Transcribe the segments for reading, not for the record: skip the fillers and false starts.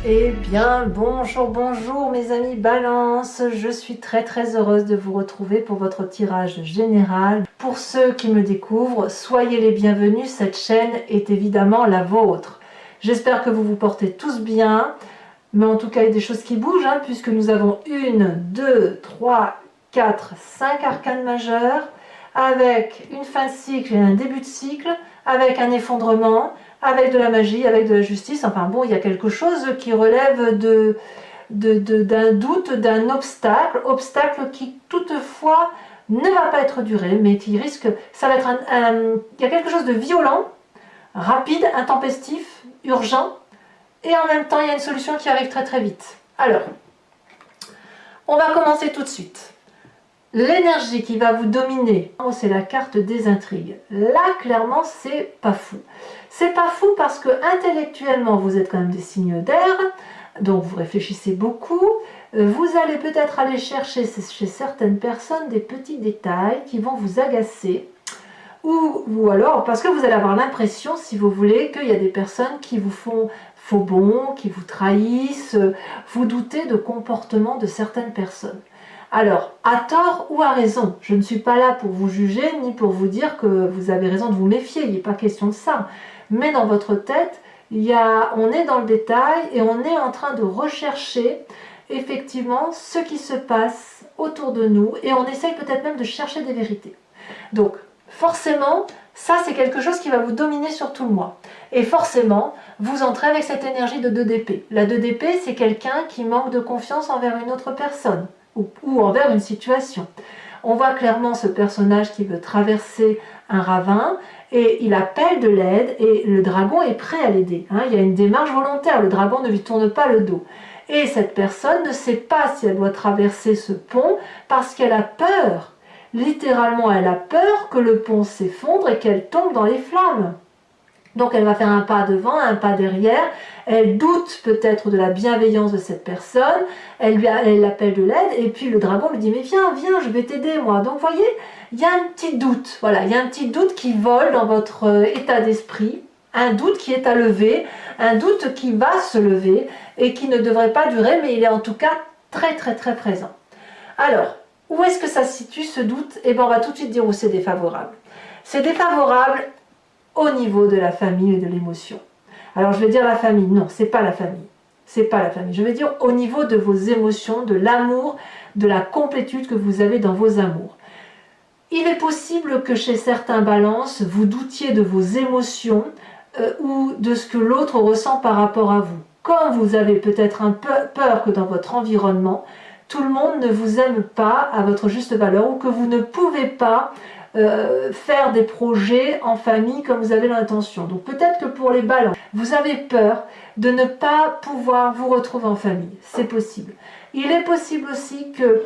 Eh bien, bonjour mes amis Balance, je suis très heureuse de vous retrouver pour votre tirage général. Pour ceux qui me découvrent, soyez les bienvenus, cette chaîne est évidemment la vôtre. J'espère que vous vous portez tous bien, mais en tout cas il y a des choses qui bougent, puisque nous avons 1, 2, 3, 4, 5 arcanes majeures, avec une fin de cycle et un début de cycle, avec un effondrement, avec de la magie, avec de la justice. Enfin bon, il y a quelque chose qui relève d'un doute, d'un obstacle qui toutefois ne va pas être duré, mais qui risque, ça va être il y a quelque chose de violent, rapide, intempestif, urgent, et en même temps il y a une solution qui arrive très vite. Alors, on va commencer tout de suite. L'énergie qui va vous dominer, c'est la carte des intrigues. Là, clairement, c'est pas fou. C'est pas fou parce que intellectuellement, vous êtes quand même des signes d'air, donc vous réfléchissez beaucoup. Vous allez peut-être aller chercher chez certaines personnes des petits détails qui vont vous agacer. Ou alors, parce que vous allez avoir l'impression, si vous voulez, qu'il y a des personnes qui vous font faux bond, qui vous trahissent, vous doutez de comportement de certaines personnes. Alors, à tort ou à raison, je ne suis pas là pour vous juger, ni pour vous dire que vous avez raison de vous méfier, il n'est pas question de ça. Mais dans votre tête, on est dans le détail et on est en train de rechercher effectivement ce qui se passe autour de nous et on essaye peut-être même de chercher des vérités. Donc, forcément, ça c'est quelque chose qui va vous dominer sur tout le mois. Et forcément, vous entrez avec cette énergie de 2 d'épée. La 2 d'épée, c'est quelqu'un qui manque de confiance envers une autre personne ou envers une situation. On voit clairement ce personnage qui veut traverser un ravin et il appelle de l'aide et le dragon est prêt à l'aider. Il y a une démarche volontaire, le dragon ne lui tourne pas le dos. Et cette personne ne sait pas si elle doit traverser ce pont parce qu'elle a peur. Littéralement, elle a peur que le pont s'effondre et qu'elle tombe dans les flammes. Donc elle va faire un pas devant, un pas derrière, elle doute peut-être de la bienveillance de cette personne, elle appelle de l'aide, et puis le dragon lui dit « mais viens, je vais t'aider moi ». Donc vous voyez, il y a un petit doute, voilà, il y a un petit doute qui vole dans votre état d'esprit, un doute qui est à lever, un doute qui va se lever, et qui ne devrait pas durer, mais il est en tout cas très présent. Alors, où est-ce que ça se situe ce doute? Eh bien on va tout de suite dire où c'est défavorable. C'est défavorable au niveau de la famille et de l'émotion. Alors je vais dire la famille, non, c'est pas la famille. C'est pas la famille. Je vais dire au niveau de vos émotions, de l'amour, de la complétude que vous avez dans vos amours. Il est possible que chez certains balances, vous doutiez de vos émotions ou de ce que l'autre ressent par rapport à vous. Comme vous avez peut-être un peu peur que dans votre environnement, tout le monde ne vous aime pas à votre juste valeur ou que vous ne pouvez pas faire des projets en famille comme vous avez l'intention. Donc peut-être que pour les balances, vous avez peur de ne pas pouvoir vous retrouver en famille. C'est possible. Il est possible aussi que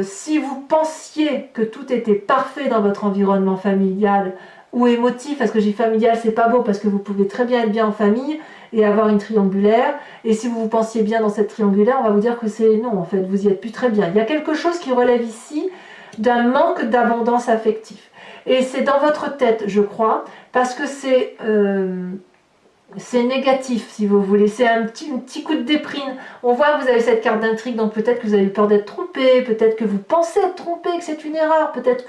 si vous pensiez que tout était parfait dans votre environnement familial ou émotif, parce que j'ai familial, c'est pas beau parce que vous pouvez très bien être bien en famille et avoir une triangulaire, et si vous vous pensiez bien dans cette triangulaire, on va vous dire que c'est non, en fait, vous y êtes plus très bien. Il y a quelque chose qui relève ici d'un manque d'abondance affective. Et c'est dans votre tête, je crois, parce que c'est négatif, si vous voulez. C'est un petit coup de déprime. On voit que vous avez cette carte d'intrigue, donc peut-être que vous avez peur d'être trompé, peut-être que vous pensez être trompé, que c'est une erreur, peut-être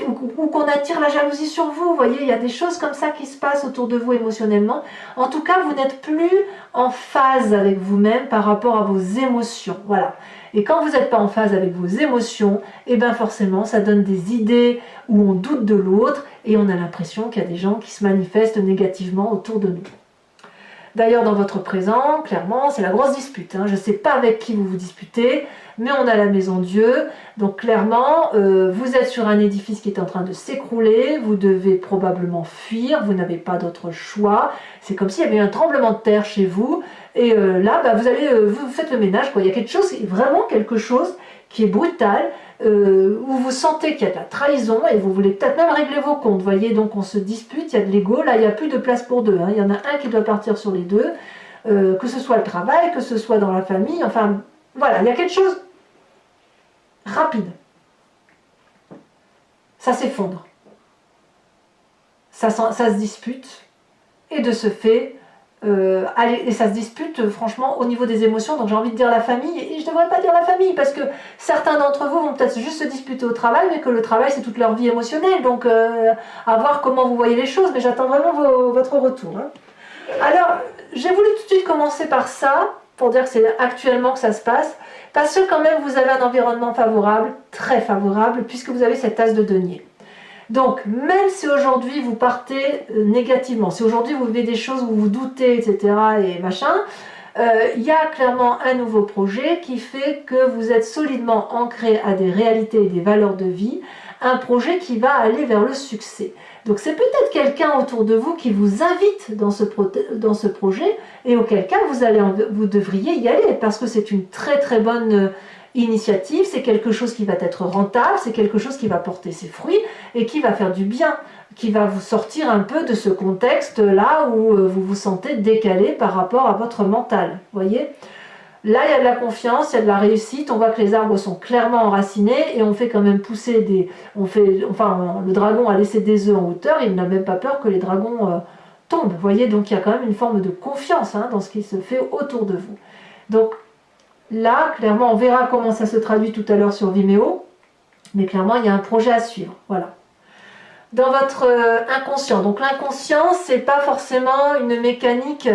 ou qu'on attire la jalousie sur vous. Vous voyez, il y a des choses comme ça qui se passent autour de vous émotionnellement. En tout cas, vous n'êtes plus en phase avec vous-même par rapport à vos émotions. Voilà. Et quand vous n'êtes pas en phase avec vos émotions, et bien forcément, ça donne des idées où on doute de l'autre et on a l'impression qu'il y a des gens qui se manifestent négativement autour de nous. D'ailleurs, dans votre présent, clairement, c'est la grosse dispute. Je ne sais pas avec qui vous vous disputez, mais on a la maison Dieu. Donc clairement, vous êtes sur un édifice qui est en train de s'écrouler, vous devez probablement fuir, vous n'avez pas d'autre choix. C'est comme s'il y avait un tremblement de terre chez vous. Et là, vous faites le ménage, quoi. Il y a quelque chose, vraiment quelque chose qui est brutal, où vous sentez qu'il y a de la trahison et vous voulez peut-être même régler vos comptes. Vous voyez, donc on se dispute, il y a de l'ego, là il n'y a plus de place pour deux. Il y en a un qui doit partir sur les deux, que ce soit le travail, que ce soit dans la famille, enfin voilà, il y a quelque chose rapide. Ça s'effondre. Ça se dispute et de ce fait, et ça se dispute franchement au niveau des émotions, donc j'ai envie de dire la famille, et je ne devrais pas dire la famille, parce que certains d'entre vous vont peut-être juste se disputer au travail, mais que le travail c'est toute leur vie émotionnelle, donc à voir comment vous voyez les choses, mais j'attends vraiment votre retour. Hein. Alors, j'ai voulu tout de suite commencer par ça, pour dire que c'est actuellement que ça se passe, parce que quand même vous avez un environnement favorable, très favorable, puisque vous avez cette as de denier. Donc, même si aujourd'hui vous partez négativement, si aujourd'hui vous vivez des choses où vous doutez, etc., et machin, il y a clairement un nouveau projet qui fait que vous êtes solidement ancré à des réalités et des valeurs de vie, un projet qui va aller vers le succès. Donc c'est peut-être quelqu'un autour de vous qui vous invite dans ce projet, et auquel cas vous devriez y aller, parce que c'est une très très bonne initiative, c'est quelque chose qui va être rentable, c'est quelque chose qui va porter ses fruits, et qui va faire du bien, qui va vous sortir un peu de ce contexte-là où vous vous sentez décalé par rapport à votre mental, voyez. Là, il y a de la confiance, il y a de la réussite, on voit que les arbres sont clairement enracinés et on fait quand même pousser des... le dragon a laissé des œufs en hauteur, il n'a même pas peur que les dragons tombent, vous voyez, donc il y a quand même une forme de confiance dans ce qui se fait autour de vous. Donc là, clairement, on verra comment ça se traduit tout à l'heure sur Vimeo, mais clairement, il y a un projet à suivre, voilà. Dans votre inconscient, donc l'inconscient, c'est pas forcément une mécanique...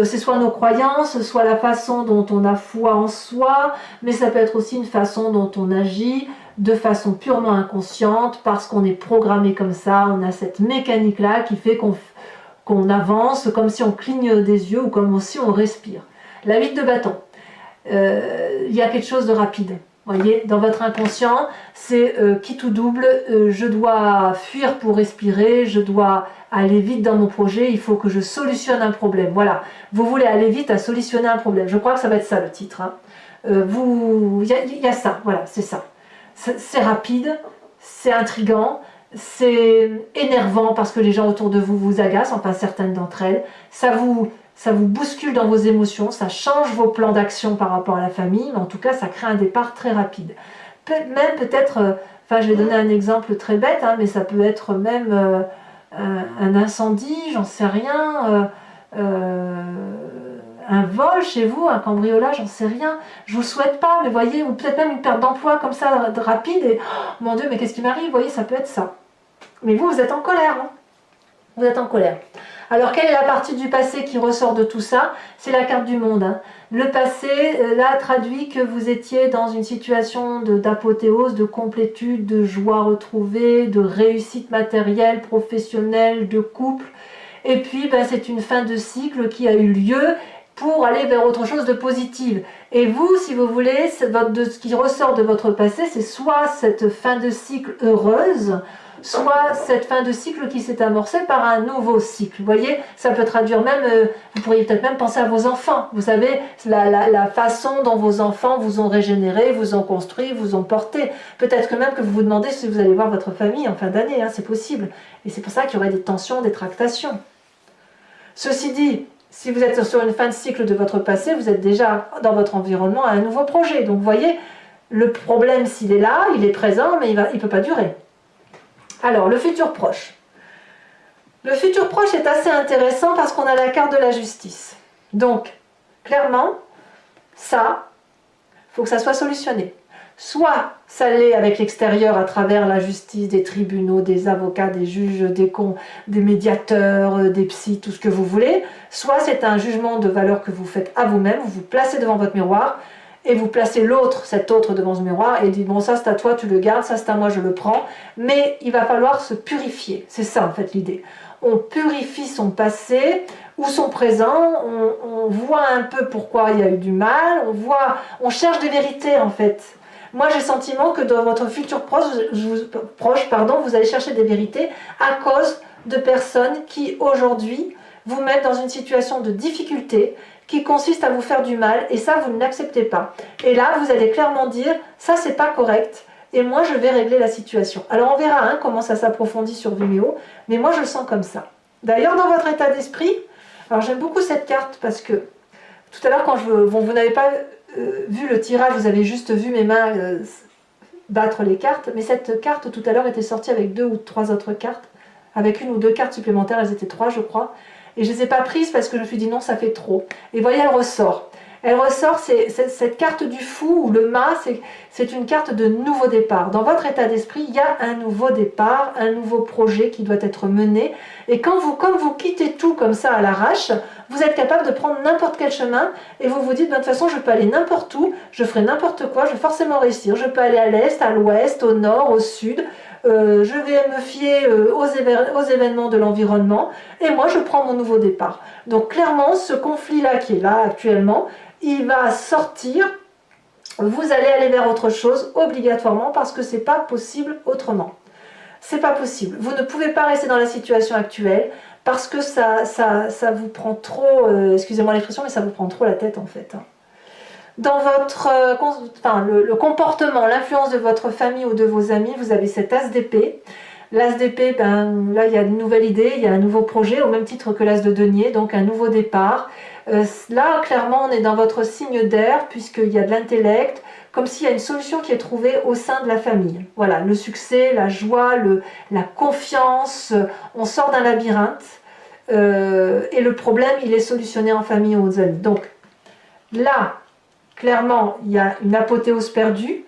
c'est soit nos croyances, soit la façon dont on a foi en soi, mais ça peut être aussi une façon dont on agit de façon purement inconsciente, parce qu'on est programmé comme ça, on a cette mécanique-là qui fait qu'on avance comme si on cligne des yeux ou comme si on respire. La 8 de bâton, il y a quelque chose de rapide. Voyez, dans votre inconscient, c'est quitte ou double, je dois fuir pour respirer, je dois aller vite dans mon projet, il faut que je solutionne un problème. Voilà, vous voulez aller vite à solutionner un problème. Je crois que ça va être ça le titre. Hein. Il y a ça, voilà, c'est ça. C'est rapide, c'est intriguant, c'est énervant parce que les gens autour de vous vous agacent, enfin certaines d'entre elles. Ça vous bouscule dans vos émotions, ça change vos plans d'action par rapport à la famille, mais en tout cas ça crée un départ très rapide. Même peut-être, je vais donner un exemple très bête, hein, mais ça peut être même un incendie, j'en sais rien, un vol chez vous, un cambriolage, j'en sais rien, je vous souhaite pas, mais voyez, ou peut-être même une perte d'emploi comme ça, rapide, et oh, mon Dieu, mais qu'est-ce qui m'arrive, vous voyez, ça peut être ça. Mais vous êtes en colère, hein. Vous êtes en colère. Alors, quelle est la partie du passé qui ressort de tout ça? C'est la carte du monde. Hein. Le passé, là, traduit que vous étiez dans une situation d'apothéose, de complétude, de joie retrouvée, de réussite matérielle, professionnelle, de couple. Et puis, c'est une fin de cycle qui a eu lieu pour aller vers autre chose de positive. Et vous, si vous voulez, ce qui ressort de votre passé, c'est soit cette fin de cycle heureuse, soit cette fin de cycle qui s'est amorcée par un nouveau cycle. Vous voyez, ça peut traduire même, vous pourriez peut-être même penser à vos enfants. Vous savez, la façon dont vos enfants vous ont régénéré, vous ont construit, vous ont porté. Peut-être que même que vous vous demandez si vous allez voir votre famille en fin d'année, hein, c'est possible. Et c'est pour ça qu'il y aurait des tensions, des tractations. Ceci dit, si vous êtes sur une fin de cycle de votre passé, vous êtes déjà dans votre environnement à un nouveau projet. Donc vous voyez, le problème s'il est là, il est présent, mais il ne peut pas durer. Alors, le futur proche. Le futur proche est assez intéressant parce qu'on a la carte de la justice. Donc, clairement, ça, il faut que ça soit solutionné. Soit ça l'est avec l'extérieur à travers la justice, des tribunaux, des avocats, des juges, des médiateurs, des psys, tout ce que vous voulez. Soit c'est un jugement de valeur que vous faites à vous-même, vous vous placez devant votre miroir, et vous placez l'autre, cet autre devant ce miroir, et dites, bon ça c'est à toi, tu le gardes, ça c'est à moi, je le prends, mais il va falloir se purifier, c'est ça en fait l'idée. On purifie son passé ou son présent, on voit un peu pourquoi il y a eu du mal, on cherche des vérités en fait. Moi j'ai le sentiment que dans votre futur proche, vous allez chercher des vérités à cause de personnes qui aujourd'hui vous mettent dans une situation de difficulté, qui consiste à vous faire du mal, et ça vous ne l'acceptez pas. Et là vous allez clairement dire, ça c'est pas correct, et moi je vais régler la situation. Alors on verra comment ça s'approfondit sur Vimeo, mais moi je le sens comme ça. D'ailleurs dans votre état d'esprit, alors j'aime beaucoup cette carte parce que tout à l'heure quand vous n'avez pas vu le tirage, vous avez juste vu mes mains battre les cartes, mais cette carte tout à l'heure était sortie avec 2 ou 3 autres cartes, avec 1 ou 2 cartes supplémentaires, elles étaient 3 je crois. Et je ne les ai pas prises parce que je me suis dit non, ça fait trop. Et voyez, elle ressort. Elle ressort, c'est cette carte du fou ou le mât, c'est une carte de nouveau départ. Dans votre état d'esprit, il y a un nouveau départ, un nouveau projet qui doit être mené. Et comme vous quittez tout comme ça à l'arrache, vous êtes capable de prendre n'importe quel chemin et vous vous dites, de toute façon, je peux aller n'importe où, je ferai n'importe quoi, je vais forcément réussir. Je peux aller à l'est, à l'ouest, au nord, au sud. Je vais me fier aux événements de l'environnement et moi, je prends mon nouveau départ. Donc clairement, ce conflit-là qui est là actuellement, il va sortir, vous allez aller vers autre chose obligatoirement parce que c'est pas possible autrement. C'est pas possible. Vous ne pouvez pas rester dans la situation actuelle parce que ça vous prend trop, excusez-moi l'expression, mais ça vous prend trop la tête en fait. Dans votre, le comportement, l'influence de votre famille ou de vos amis, vous avez cet as d'épée. L'as d'épée, ben, là il y a une nouvelle idée, il y a un nouveau projet, au même titre que l'as de denier, donc un nouveau départ. Là, clairement, on est dans votre signe d'air, puisqu'il y a de l'intellect, comme s'il y a une solution qui est trouvée au sein de la famille. Voilà, le succès, la joie, la confiance, on sort d'un labyrinthe, et le problème, il est solutionné en famille ou aux amis. Donc là, clairement, il y a une apothéose perdue,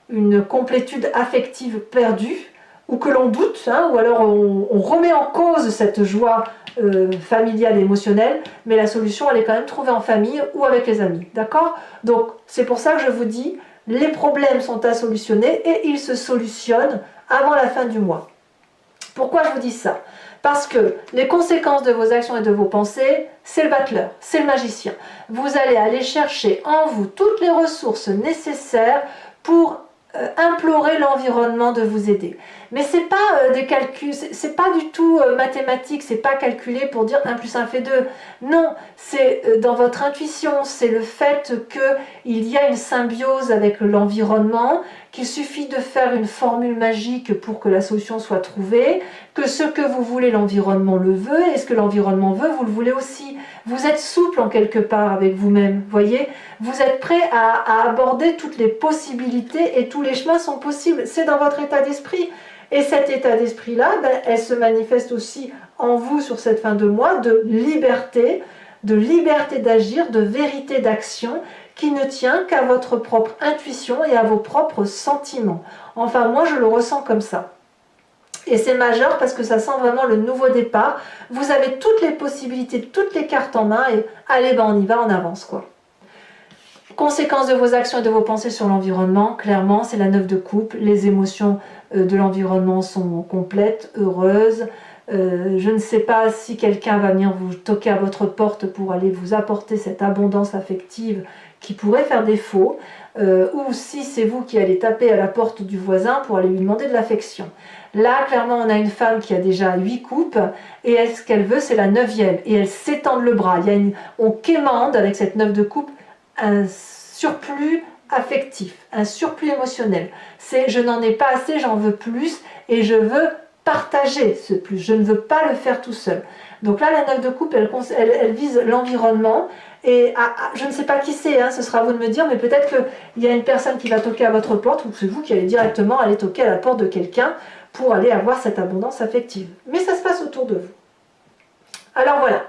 une complétude affective perdue, ou que l'on doute, hein, ou alors on remet en cause cette joie familiale et émotionnelle, mais la solution, elle est quand même trouvée en famille ou avec les amis, d'accord? Donc, c'est pour ça que je vous dis, les problèmes sont à solutionner et ils se solutionnent avant la fin du mois. Pourquoi je vous dis ça? Parce que les conséquences de vos actions et de vos pensées, c'est le battleur, c'est le magicien. Vous allez aller chercher en vous toutes les ressources nécessaires pour implorer l'environnement de vous aider. Mais c'est pas des calculs, c'est pas du tout mathématique, c'est pas calculé pour dire 1 plus 1 fait 2. Non, c'est dans votre intuition, c'est le fait qu'il y a une symbiose avec l'environnement, qu'il suffit de faire une formule magique pour que la solution soit trouvée, que ce que vous voulez, l'environnement le veut, et ce que l'environnement veut, vous le voulez aussi. Vous êtes souple en quelque part avec vous-même, voyez? Vous êtes prêt à aborder toutes les possibilités et tous les chemins sont possibles. C'est dans votre état d'esprit. Et cet état d'esprit-là, ben, elle se manifeste aussi en vous sur cette fin de mois de liberté d'agir, de vérité d'action qui ne tient qu'à votre propre intuition et à vos propres sentiments. Enfin, moi, je le ressens comme ça. Et c'est majeur parce que ça sent vraiment le nouveau départ. Vous avez toutes les possibilités, toutes les cartes en main et allez, ben, on y va, on avance, quoi. Conséquences de vos actions et de vos pensées sur l'environnement, clairement, c'est la 9 de coupe. Les émotions de l'environnement sont complètes, heureuses. Je ne sais pas si quelqu'un va venir vous toquer à votre porte pour aller vous apporter cette abondance affective qui pourrait faire défaut, ou si c'est vous qui allez taper à la porte du voisin pour aller lui demander de l'affection. Là, clairement, on a une femme qui a déjà 8 coupes, et ce qu'elle veut, c'est la 9e, et elle s'étend le bras. On quémande avec cette 9 de coupe un surplus affectif, un surplus émotionnel. C'est je n'en ai pas assez, j'en veux plus et je veux partager ce plus. Je ne veux pas le faire tout seul. Donc là, la 9 de coupe, elle vise l'environnement et je ne sais pas qui c'est, hein, ce sera à vous de me dire, mais peut-être qu'il y a une personne qui va toquer à votre porte ou c'est vous qui allez directement aller toquer à la porte de quelqu'un pour aller avoir cette abondance affective. Mais ça se passe autour de vous. Alors voilà.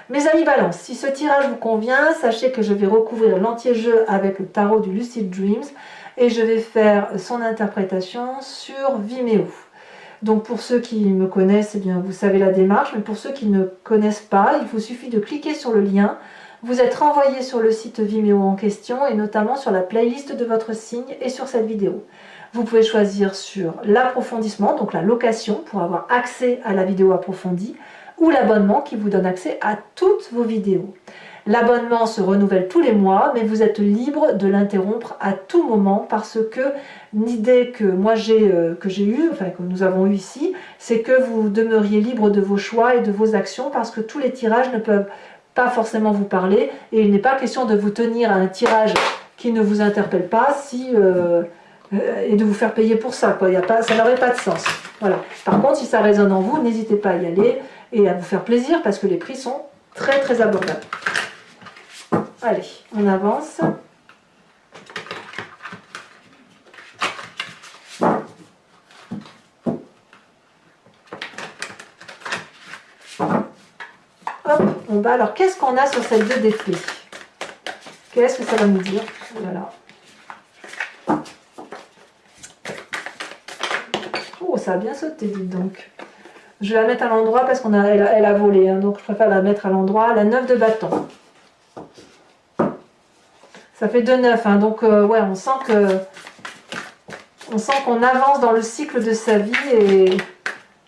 Mes amis Balance, si ce tirage vous convient, sachez que je vais recouvrir l'entier-jeu avec le tarot du Lucid Dreams et je vais faire son interprétation sur Vimeo. Donc pour ceux qui me connaissent, eh bien, vous savez la démarche, mais pour ceux qui ne connaissent pas, il vous suffit de cliquer sur le lien. Vous êtes renvoyé sur le site Vimeo en question et notamment sur la playlist de votre signe et sur cette vidéo. Vous pouvez choisir sur l'approfondissement, donc la location, pour avoir accès à la vidéo approfondie, ou l'abonnement qui vous donne accès à toutes vos vidéos. L'abonnement se renouvelle tous les mois, mais vous êtes libre de l'interrompre à tout moment parce que l'idée que moi j'ai eue, enfin que nous avons eu ici, c'est que vous demeuriez libre de vos choix et de vos actions parce que tous les tirages ne peuvent pas forcément vous parler et il n'est pas question de vous tenir à un tirage qui ne vous interpelle pas et de vous faire payer pour ça, quoi. Ça n'aurait pas de sens. Voilà. Par contre, si ça résonne en vous, n'hésitez pas à y aller et à vous faire plaisir parce que les prix sont très très abordables. Allez, on avance. Hop. bas. Alors, qu'est-ce qu'on a sur cette 2 d'épée? Qu'est-ce que ça va nous dire? Voilà. Oh, ça a bien sauté, dites donc. Je vais la mettre à l'endroit parce elle a volé, hein, donc je préfère la mettre à l'endroit. La 9 de bâton. Ça fait 2 9, hein, donc ouais, on sent qu'on avance dans le cycle de sa vie et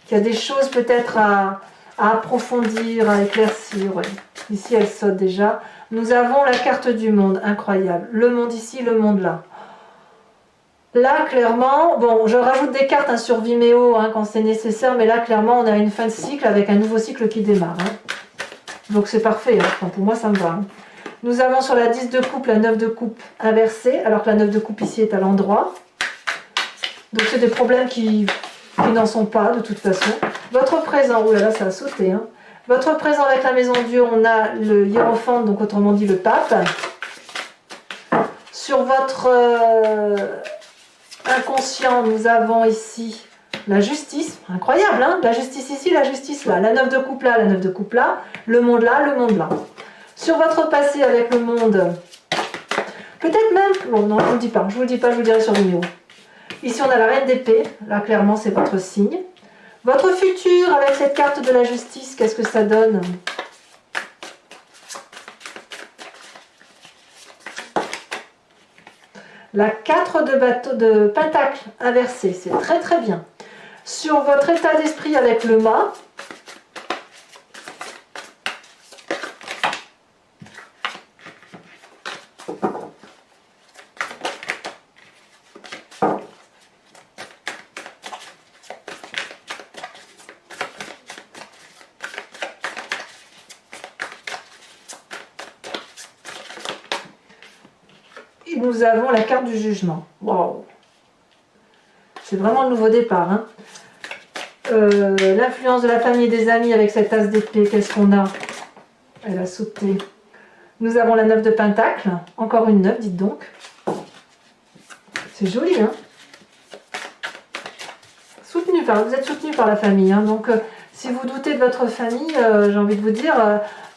qu'il y a des choses peut-être à approfondir, à éclaircir. Ouais. Ici, elle saute déjà. Nous avons la carte du monde, incroyable. Le monde ici, le monde là. Là, clairement, bon, je rajoute des cartes hein, sur Vimeo hein, quand c'est nécessaire, mais là, clairement, on a une fin de cycle avec un nouveau cycle qui démarre. Hein. Donc, c'est parfait. Hein. Enfin, pour moi, ça me va. Hein. Nous avons sur la 10 de coupe la 9 de coupe inversée, alors que la 9 de coupe ici est à l'endroit. Donc, c'est des problèmes qui n'en sont pas, de toute façon. Votre présent, oh là là, ça a sauté. Hein. Votre présent avec la maison Dieu, on a le hiérophante, donc autrement dit le pape. Sur votre... inconscient, nous avons ici la justice, incroyable, hein, la justice ici, la justice là, la 9 de coupe là, la 9 de coupe là, le monde là, le monde là. Sur votre passé avec le monde, peut-être même, bon non, je ne vous le dis pas, je vous le dis pas, je vous le dirai sur vidéo. Ici on a la reine d'épée, là clairement c'est votre signe. Votre futur avec cette carte de la justice, qu'est-ce que ça donne ? La 4 de pentacle inversée, c'est très très bien. Sur votre état d'esprit avec le mât, et nous avons la carte du jugement. Waouh! C'est vraiment le nouveau départ. Hein. L'influence de la famille et des amis avec cette as d'épée, qu'est-ce qu'on a? Elle a sauté. Nous avons la 9 de pentacle, encore une 9, dites donc. C'est joli, hein? Vous êtes soutenu par la famille, hein, donc si vous doutez de votre famille, j'ai envie de vous dire,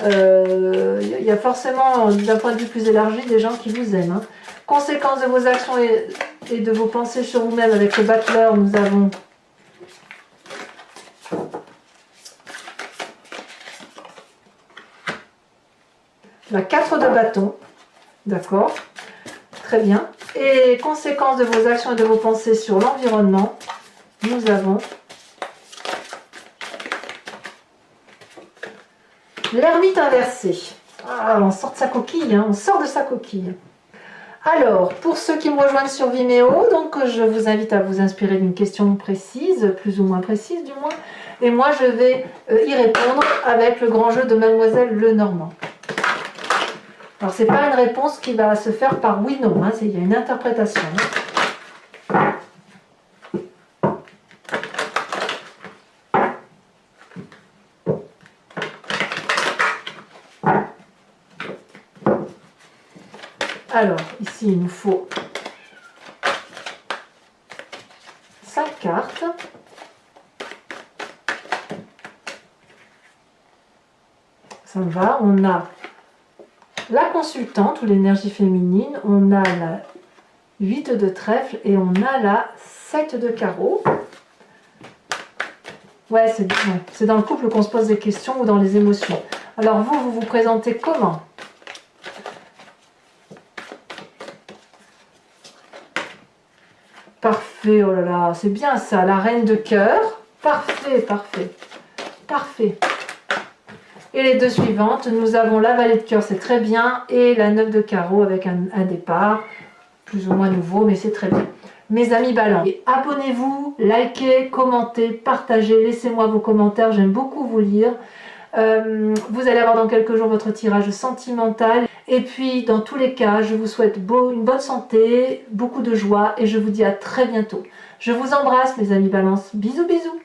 il y a forcément, d'un point de vue plus élargi, des gens qui vous aiment. Hein. Conséquence de vos actions et de vos pensées sur vous-même avec le battleur, nous avons la 4 de bâton, d'accord, très bien. Et conséquence de vos actions et de vos pensées sur l'environnement, nous avons l'ermite inversé. Ah, on sort de sa coquille, hein, on sort de sa coquille. Alors, pour ceux qui me rejoignent sur Vimeo, donc je vous invite à vous inspirer d'une question précise, plus ou moins précise du moins, et moi je vais y répondre avec le grand jeu de Mademoiselle Lenormand. Alors, c'est pas une réponse qui va se faire par oui-non, hein, il y a une interprétation. Hein. Alors, ici, il nous faut 5 cartes. Ça va, on a la consultante ou l'énergie féminine, on a la 8 de trèfle et on a la 7 de carreau. Ouais, c'est dans le couple qu'on se pose des questions ou dans les émotions. Alors vous vous présentez comment ? Parfait, oh là là, c'est bien ça, la reine de cœur. Parfait, parfait, parfait. Et les deux suivantes, nous avons la vallée de cœur, c'est très bien, et la 9 de carreau avec un départ, plus ou moins nouveau, mais c'est très bien. Mes amis balance, abonnez-vous, likez, commentez, partagez, laissez-moi vos commentaires, j'aime beaucoup vous lire. Vous allez avoir dans quelques jours votre tirage sentimental. Et puis, dans tous les cas, je vous souhaite une bonne santé, beaucoup de joie et je vous dis à très bientôt. Je vous embrasse, mes amis balance. Bisous, bisous.